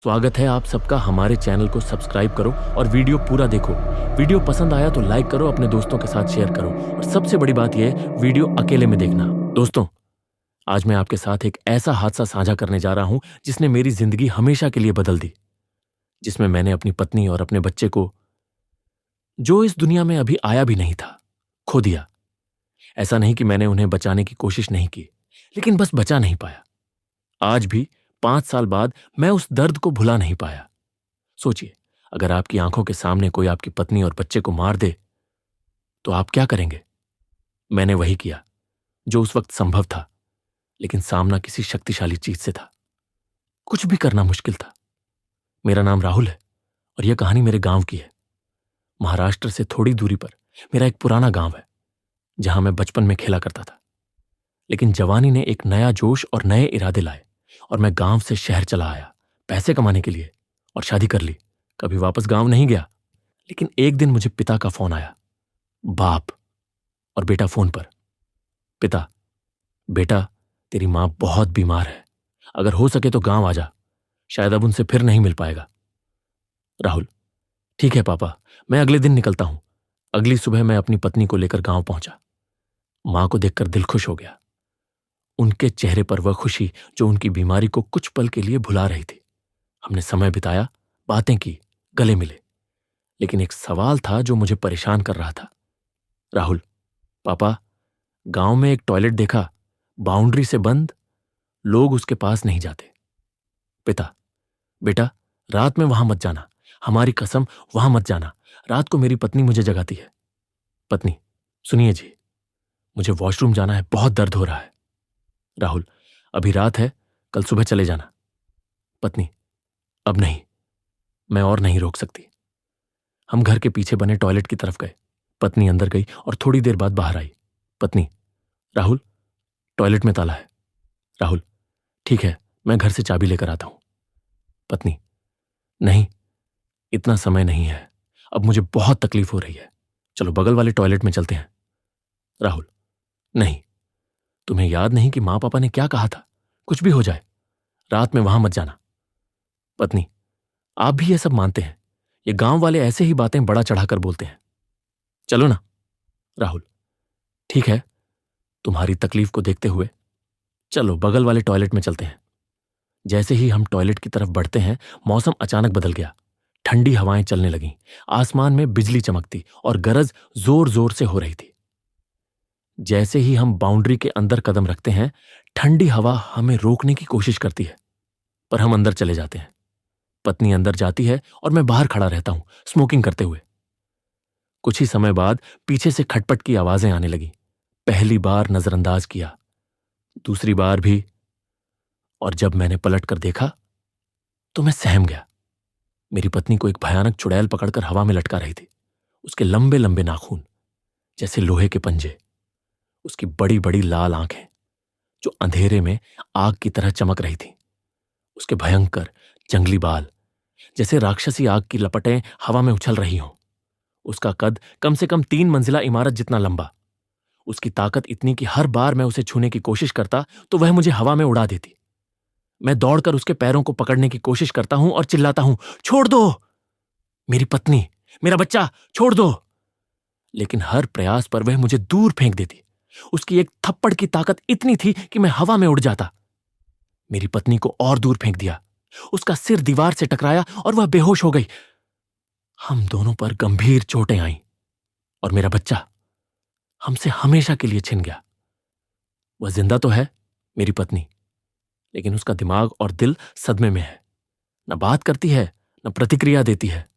स्वागत है आप सबका। हमारे चैनल को सब्सक्राइब करो और वीडियो पूरा देखो। वीडियो पसंद आया तो लाइक करो, अपने दोस्तों के साथ शेयर करो और सबसे बड़ी बात यह है, वीडियो अकेले में देखना। दोस्तों, आज मैं आपके साथ एक ऐसा हादसा साझा करने जा रहा हूं जिसने मेरी जिंदगी हमेशा के लिए बदल दी। जिसमें मैंने अपनी पत्नी और अपने बच्चे को, जो इस दुनिया में अभी आया भी नहीं था, खो दिया। ऐसा नहीं कि मैंने उन्हें बचाने की कोशिश नहीं की, लेकिन बस बचा नहीं पाया। आज भी 5 साल बाद मैं उस दर्द को भुला नहीं पाया। सोचिए, अगर आपकी आंखों के सामने कोई आपकी पत्नी और बच्चे को मार दे तो आप क्या करेंगे? मैंने वही किया जो उस वक्त संभव था, लेकिन सामना किसी शक्तिशाली चीज से था। कुछ भी करना मुश्किल था। मेरा नाम राहुल है और यह कहानी मेरे गांव की है। महाराष्ट्र से थोड़ी दूरी पर मेरा एक पुराना गांव है, जहां मैं बचपन में खेला करता था। लेकिन जवानी ने एक नया जोश और नए इरादे लाए और मैं गांव से शहर चला आया, पैसे कमाने के लिए, और शादी कर ली। कभी वापस गांव नहीं गया। लेकिन एक दिन मुझे पिता का फोन आया। बाप और बेटा फोन पर। पिता: बेटा, तेरी मां बहुत बीमार है, अगर हो सके तो गांव आ जा, शायद अब उनसे फिर नहीं मिल पाएगा। राहुल: ठीक है पापा, मैं अगले दिन निकलता हूं। अगली सुबह मैं अपनी पत्नी को लेकर गांव पहुंचा। मां को देखकर दिल खुश हो गया। उनके चेहरे पर वह खुशी जो उनकी बीमारी को कुछ पल के लिए भुला रही थी। हमने समय बिताया, बातें की, गले मिले। लेकिन एक सवाल था जो मुझे परेशान कर रहा था। राहुल: पापा, गांव में एक टॉयलेट देखा, बाउंड्री से बंद, लोग उसके पास नहीं जाते। पिता: बेटा, रात में वहां मत जाना, हमारी कसम, वहां मत जाना, रात को मेरी पत्नी मुझे जगाती है। पत्नी: सुनिए जी, मुझे वॉशरूम जाना है, बहुत दर्द हो रहा है। राहुल: अभी रात है, कल सुबह चले जाना। पत्नी: अब नहीं, मैं और नहीं रोक सकती। हम घर के पीछे बने टॉयलेट की तरफ गए। पत्नी अंदर गई और थोड़ी देर बाद बाहर आई। पत्नी: राहुल, टॉयलेट में ताला है। राहुल: ठीक है, मैं घर से चाबी लेकर आता हूं। पत्नी: नहीं, इतना समय नहीं है, अब मुझे बहुत तकलीफ हो रही है, चलो बगल वाले टॉयलेट में चलते हैं। राहुल: नहीं, तुम्हें याद नहीं कि मां पापा ने क्या कहा था? कुछ भी हो जाए, रात में वहां मत जाना। पत्नी: आप भी ये सब मानते हैं? ये गांव वाले ऐसे ही बातें बड़ा चढ़ाकर बोलते हैं, चलो ना। राहुल: ठीक है, तुम्हारी तकलीफ को देखते हुए चलो बगल वाले टॉयलेट में चलते हैं। जैसे ही हम टॉयलेट की तरफ बढ़ते हैं, मौसम अचानक बदल गया। ठंडी हवाएं चलने लगीं, आसमान में बिजली चमकती और गरज जोर जोर से हो रही थी। जैसे ही हम बाउंड्री के अंदर कदम रखते हैं, ठंडी हवा हमें रोकने की कोशिश करती है, पर हम अंदर चले जाते हैं। पत्नी अंदर जाती है और मैं बाहर खड़ा रहता हूं, स्मोकिंग करते हुए। कुछ ही समय बाद पीछे से खटपट की आवाजें आने लगी। पहली बार नजरअंदाज किया, दूसरी बार भी, और जब मैंने पलट कर देखा तो मैं सहम गया। मेरी पत्नी को एक भयानक चुड़ैल पकड़कर हवा में लटका रही थी। उसके लंबे लंबे नाखून जैसे लोहे के पंजे, उसकी बड़ी बड़ी लाल आंखें जो अंधेरे में आग की तरह चमक रही थी, उसके भयंकर जंगली बाल जैसे राक्षसी आग की लपटें हवा में उछल रही हों। उसका कद कम से कम 3 मंजिला इमारत जितना लंबा। उसकी ताकत इतनी कि हर बार मैं उसे छूने की कोशिश करता तो वह मुझे हवा में उड़ा देती। मैं दौड़कर उसके पैरों को पकड़ने की कोशिश करता हूं और चिल्लाता हूं, छोड़ दो मेरी पत्नी, मेरा बच्चा, छोड़ दो। लेकिन हर प्रयास पर वह मुझे दूर फेंक देती। उसकी एक थप्पड़ की ताकत इतनी थी कि मैं हवा में उड़ जाता। मेरी पत्नी को और दूर फेंक दिया। उसका सिर दीवार से टकराया और वह बेहोश हो गई। हम दोनों पर गंभीर चोटें आईं और मेरा बच्चा हमसे हमेशा के लिए छिन गया। वह जिंदा तो है, मेरी पत्नी, लेकिन उसका दिमाग और दिल सदमे में है। न बात करती है, न प्रतिक्रिया देती है।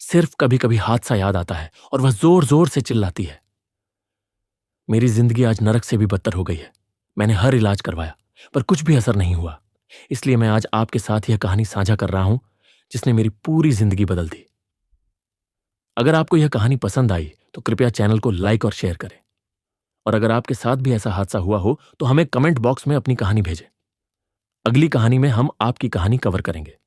सिर्फ कभी कभी हादसा याद आता है और वह जोर जोर से चिल्लाती है। मेरी जिंदगी आज नरक से भी बदतर हो गई है। मैंने हर इलाज करवाया, पर कुछ भी असर नहीं हुआ। इसलिए मैं आज आपके साथ यह कहानी साझा कर रहा हूं जिसने मेरी पूरी जिंदगी बदल दी। अगर आपको यह कहानी पसंद आई तो कृपया चैनल को लाइक और शेयर करें। और अगर आपके साथ भी ऐसा हादसा हुआ हो तो हमें कमेंट बॉक्स में अपनी कहानी भेजें। अगली कहानी में हम आपकी कहानी कवर करेंगे।